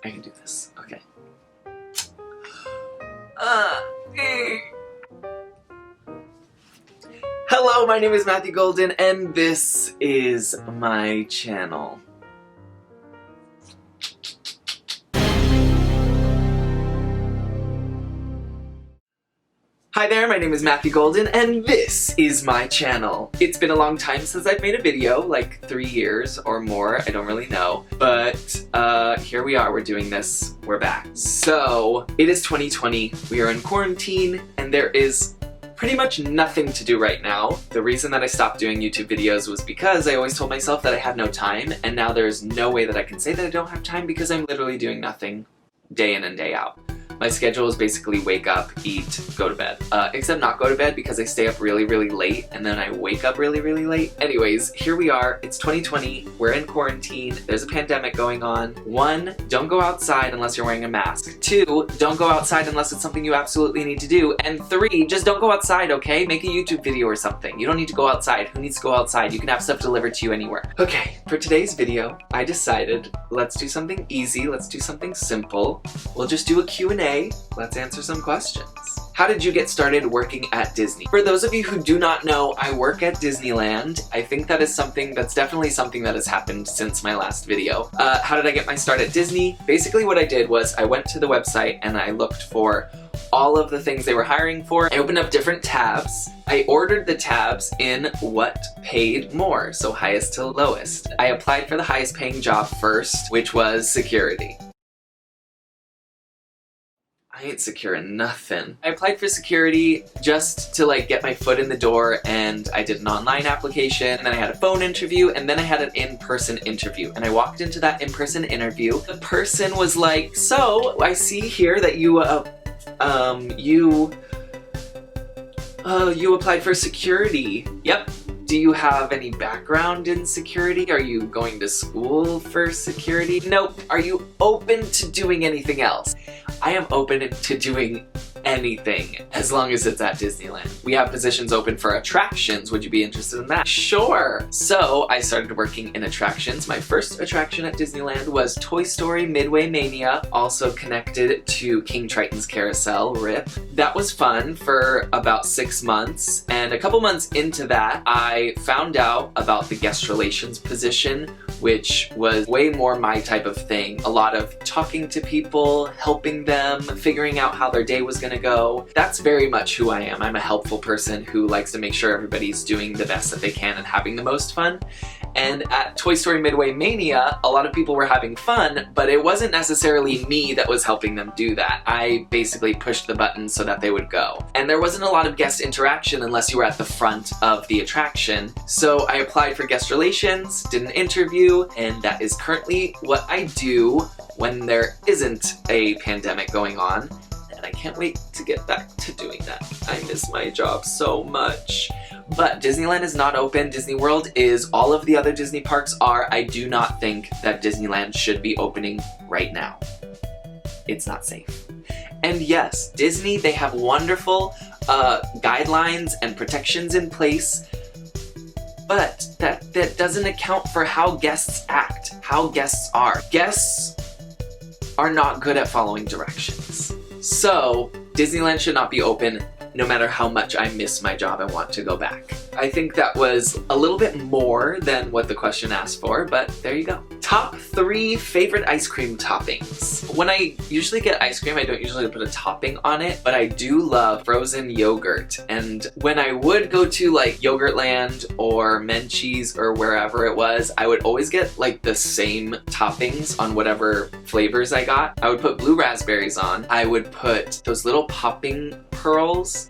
I can do this. Okay. Hello, my name is Matthew Golden, and this is my channel. Hi there, my name is Matthew Golden, and this is my channel. It's been a long time since I've made a video, like 3 years or more, I don't really know. But, here we are, we're doing this, we're back. So, it is 2020, we are in quarantine, and there is pretty much nothing to do right now. The reason that I stopped doing YouTube videos was because I always told myself that I had no time, and now there's no way that I can say that I don't have time because I'm literally doing nothing day in and day out. My schedule is basically wake up, eat, go to bed. Except not go to bed because I stay up really, really late and then I wake up really, really late. Anyways, here we are. It's 2020. We're in quarantine. There's a pandemic going on. 1, don't go outside unless you're wearing a mask. 2, don't go outside unless it's something you absolutely need to do. And 3, just don't go outside, okay? Make a YouTube video or something. You don't need to go outside. Who needs to go outside? You can have stuff delivered to you anywhere. Okay, for today's video, I decided let's do something easy. Let's do something simple. We'll just do a Q&A. Let's answer some questions. How did you get started working at Disney? For those of you who do not know, I work at Disneyland. I think that is something that's definitely something that has happened since my last video. How did I get my start at Disney? Basically what I did was I went to the website and I looked for all of the things they were hiring for. I opened up different tabs. I ordered the tabs in what paid more, so highest to lowest. I applied for the highest paying job first, which was security. I ain't securing nothing. I applied for security just to like get my foot in the door, and I did an online application, and then I had a phone interview, and then I had an in-person interview. And I walked into that in-person interview. The person was like, so I see here that you applied for security. Yep. Do you have any background in security? Are you going to school for security? Nope. Are you open to doing anything else? I am open to doing anything as long as it's at Disneyland. We have positions open for attractions. Would you be interested in that? Sure. So I started working in attractions. My first attraction at Disneyland was Toy Story Midway Mania, also connected to King Triton's Carousel, RIP. That was fun for about 6 months, and a couple months into that, I found out about the guest relations position, which was way more my type of thing. A lot of talking to people, helping them, figuring out how their day was gonna go. That's very much who I am. I'm a helpful person who likes to make sure everybody's doing the best that they can and having the most fun. And at Toy Story Midway Mania, a lot of people were having fun, but it wasn't necessarily me that was helping them do that. I basically pushed the buttons so that they would go. And there wasn't a lot of guest interaction unless you were at the front of the attraction. So I applied for guest relations, did an interview, and that is currently what I do when there isn't a pandemic going on. And I can't wait to get back to doing that. I miss my job so much. But Disneyland is not open. Disney World is. All of the other Disney parks are. I do not think that Disneyland should be opening right now. It's not safe. And yes, Disney, they have wonderful guidelines and protections in place, but that doesn't account for how guests act, how guests are. Guests are not good at following directions. So, Disneyland should not be open no matter how much I miss my job and want to go back. I think that was a little bit more than what the question asked for, but there you go. Top 3 favorite ice cream toppings. When I usually get ice cream, I don't usually put a topping on it, but I do love frozen yogurt. And when I would go to like Yogurtland or Menchie's or wherever it was, I would always get like the same toppings on whatever flavors I got. I would put blue raspberries on. I would put those little popping pearls.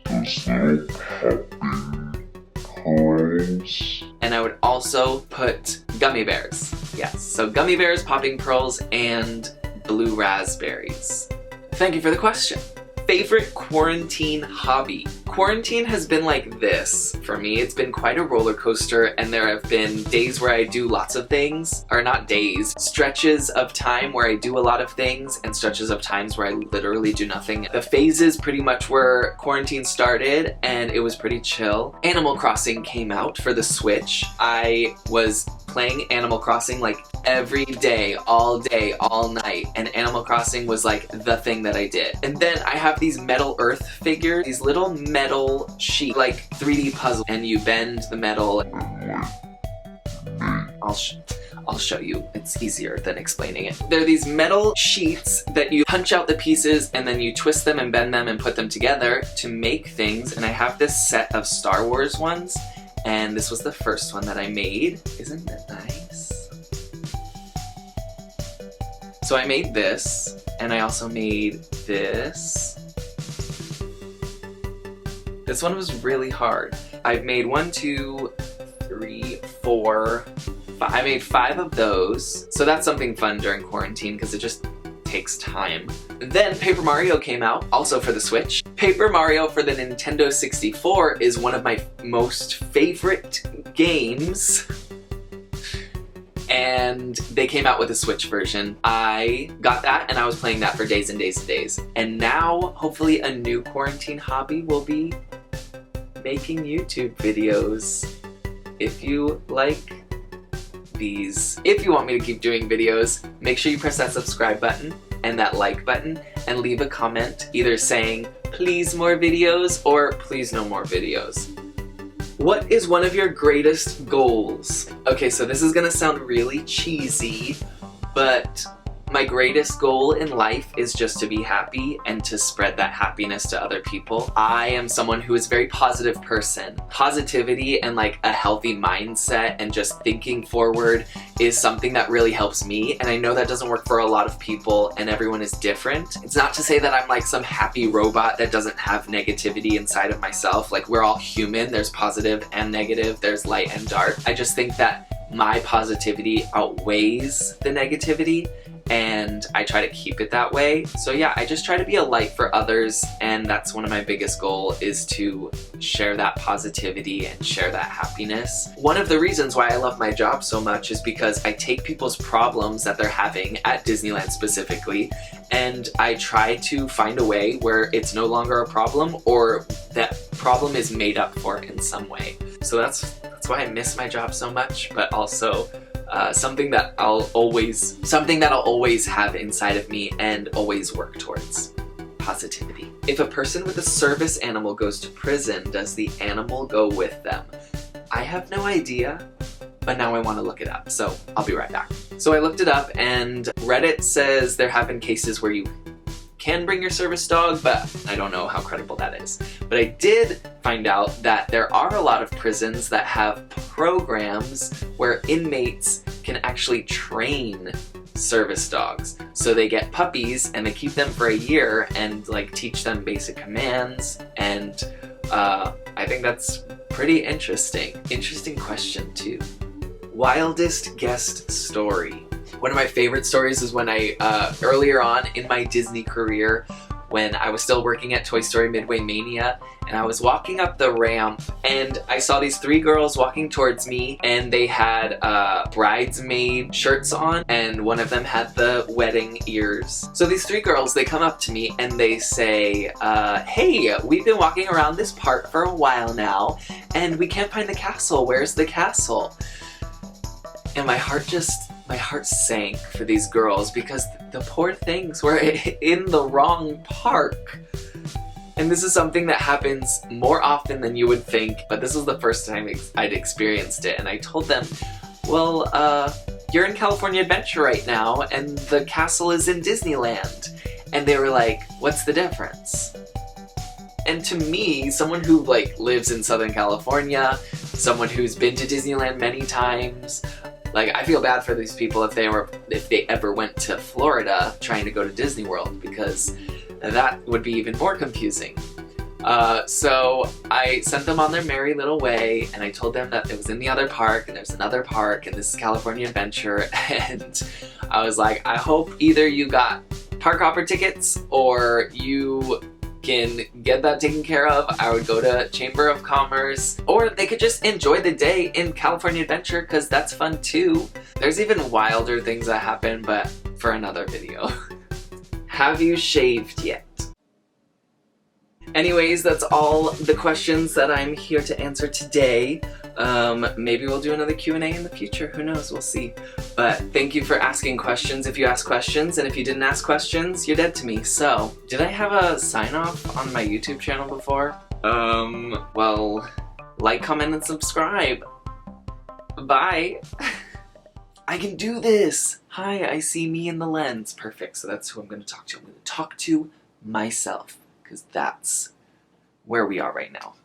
And I would also put gummy bears. Yes, so gummy bears, popping pearls, and blue raspberries. Thank you for the question. Favorite quarantine hobby. Quarantine has been like this for me. It's been quite a roller coaster, and there have been days where I do lots of things, or not days, stretches of time where I do a lot of things, and stretches of times where I literally do nothing. The phases pretty much where quarantine started, and it was pretty chill. Animal Crossing came out for the Switch. I was playing Animal Crossing like every day, all night, and Animal Crossing was like the thing that I did. And then I have these metal earth figures, these little metal sheets, like 3D puzzle, and you bend the metal. I'll show you. It's easier than explaining it. They're these metal sheets that you punch out the pieces and then you twist them and bend them and put them together to make things. And I have this set of Star Wars ones, and this was the first one that I made. Isn't that nice? So I made this, and I also made this. This one was really hard. I've made 1, 2, 3, 4, 5. I made 5 of those. So that's something fun during quarantine because it just takes time. Then Paper Mario came out, also for the Switch. Paper Mario for the Nintendo 64 is one of my most favorite games. And they came out with a Switch version. I got that and I was playing that for days and days and days. And now, hopefully, a new quarantine hobby will be making YouTube videos. If you like these, if you want me to keep doing videos, make sure you press that subscribe button and that like button and leave a comment either saying, please more videos or please no more videos. What is one of your greatest goals? Okay, so this is gonna sound really cheesy, but my greatest goal in life is just to be happy and to spread that happiness to other people. I am someone who is a very positive person. Positivity and like a healthy mindset and just thinking forward is something that really helps me, and I know that doesn't work for a lot of people and everyone is different. It's not to say that I'm like some happy robot that doesn't have negativity inside of myself. Like, we're all human. There's positive and negative. There's light and dark. I just think that my positivity outweighs the negativity, and I try to keep it that way. So yeah, I just try to be a light for others, and that's one of my biggest goals, is to share that positivity and share that happiness. One of the reasons why I love my job so much is because I take people's problems that they're having at Disneyland specifically, and I try to find a way where it's no longer a problem or that problem is made up for in some way. So that's why I miss my job so much, but also something that I'll always have inside of me and always work towards. Positivity. If a person with a service animal goes to prison, does the animal go with them? I have no idea, but now I want to look it up, so I'll be right back. So I looked it up, and Reddit says there have been cases where you can bring your service dog, but I don't know how credible that is. But I did find out that there are a lot of prisons that have programs where inmates can actually train service dogs. So they get puppies and they keep them for a year and like teach them basic commands, and I think that's pretty interesting. Interesting question too. Wildest guest story. One of my favorite stories is when I, earlier on in my Disney career, when I was still working at Toy Story Midway Mania, and I was walking up the ramp, and I saw these 3 girls walking towards me, and they had bridesmaid shirts on, and one of them had the wedding ears. So these 3 girls, they come up to me, and they say, hey, we've been walking around this park for a while now, and we can't find the castle. Where's the castle? And my heart sank for these girls because the poor things were in the wrong park. And this is something that happens more often than you would think, but this was the first time I'd experienced it. And I told them, well, you're in California Adventure right now, and the castle is in Disneyland. And they were like, what's the difference? And to me, someone who like lives in Southern California, someone who's been to Disneyland many times, like, I feel bad for these people if they ever went to Florida trying to go to Disney World, because that would be even more confusing. So I sent them on their merry little way, and I told them that it was in the other park, and there's another park, and this is California Adventure, and I was like, I hope either you got park hopper tickets or you can get that taken care of, I would go to Chamber of Commerce, or they could just enjoy the day in California Adventure because that's fun too. There's even wilder things that happen, but for another video. Have you shaved yet? Anyways, that's all the questions that I'm here to answer today. Maybe we'll do another Q&A in the future. Who knows? We'll see. But thank you for asking questions if you asked questions, and if you didn't ask questions, you're dead to me. So, did I have a sign-off on my YouTube channel before? Well, like, comment, and subscribe. Bye. I can do this! Hi, I see me in the lens. Perfect, so that's who I'm gonna talk to. I'm gonna talk to myself, because that's where we are right now.